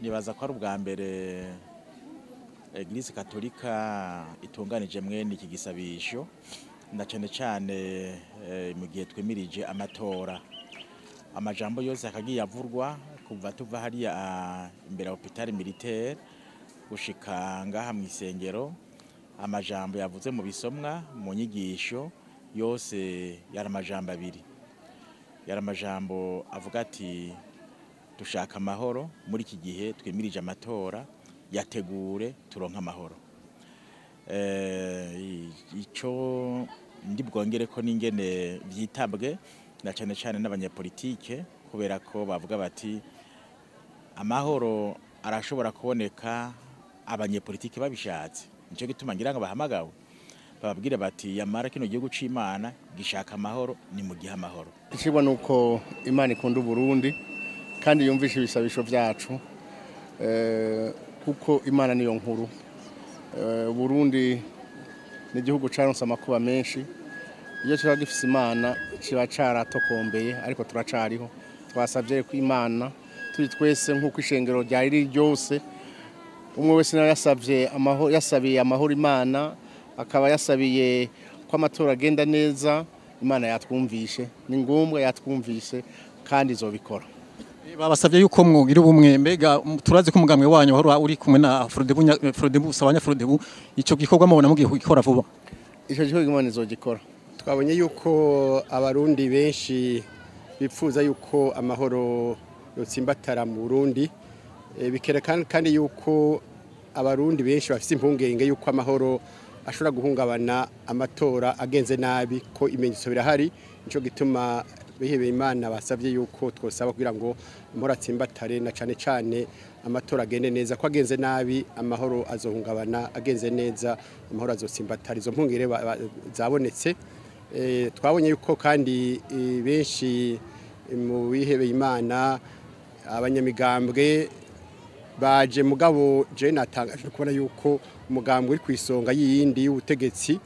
nibaza ko ari ubwa mbere Eglise Katolika itunganije mwene iki gisabisho na cyane mu gihe twemirije amatora. Amajambo yose akagiye avurwa kuva tuva hariya imbere ya hôpital militaire gushika ngaha mu isengero. Amajambo yavuze mu bisomwa mu nyigisho yose yari amajambo abiri. Yari amajambo avuga ati dushaka amahoro muri iki gihe twemirije amatora, yategure turonka amahoro. Ico ndi bwongere ko ningene vyitabwe na cyane n'abanyepolitike, kubera ko bavuga bati amahoro arashobora kuboneka abanyepolitike babishatse. Nico gituma ngira ngo bahamagawe bababwire bati yamara kino gihugu c'Imana gishaka amahoro, ni mu gihe amahoro. Ikibwa nuko Imana ikunda Burundi kandi yumvisha ibisabisho vyacu, kuko Imana niyo nkuru. Burundi ni igihugu caronse amakuba menshi, iyo kiba gifise Imana kiba caratokombeye, ariko turacariho. Twasavye ko Imana turi twese nk'uko ishengero ryari ryose, umwe wese yasavye amahoro, yasabiye amahoro Imana, akaba yasabiye ko amatora agenda neza. Imana yatwumvishe, ni ngombwa yatwumvishe kandi izobikora. Babasavye yuko mwogira ubumwe, mbega turazi ko umugambwe wanyu wahora uri kumwe na Frodebu sabanya Frodebu, ico gikorwa mubona mugiye kugikora vuba? Ico gikorwa Imana izogikora. Twabonye yuko abarundi benshi bipfuza yuko amahoro yotsimbatara mu Burundi, bikerekana kandi yuko abarundi benshi bafite impungenge yuko amahoro ashobora guhungabana amatora agenze nabi, ko imenyetso birahari. Nico gituma bihebeye Imana basavye yuko twosaba kugira ngo amahoro atsimbatare, na cyane amatora agende neza. Ko agenze nabi amahoro azohungabana, agenze neza amahoro azotsimbatara. Izo mpungire zabonetse. Twabonye yuko kandi benshi mu bihebeye Imana abanyamigambwe baje, mugabo je natangaje kubona yuko umugambwe uri kwisonga yindi y'ubutegetsi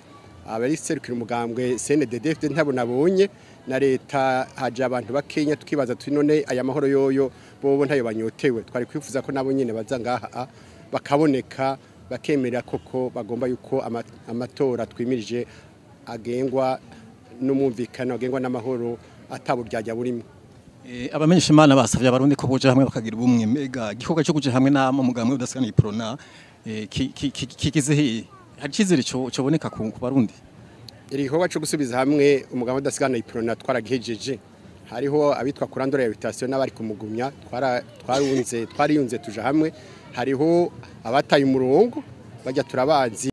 abari serukira umugambwe CNDD ntabo nabonye, na leta haje abantu bakenya, tukibaza tuti none aya mahoro yoyo bobo ntayo banyotewe. Twari kwifuza ko nabo nyene baza ngaha bakaboneka, bakemera koko bagomba yuko amatora twimirije agengwa n'umumvikano, agengwa n'amahoro ataburyajya burimo. Abamenyesha Imana basavye abarundi ko boje hamwe bakagira ubumwe, mbega gikorwa cyo kuje hamwe na mugambwe udasigana iprona kikize hari cizere cyo boneka ku barundi? Iri gikorwa cyo gusubiza hamwe umugambwe udasigana iprona twaragihejeje. Hariho abitwa kurandora invitation n'abari kumugumya, twariyunze tuja hamwe. Hariho abataye umurongo bajya turabazi.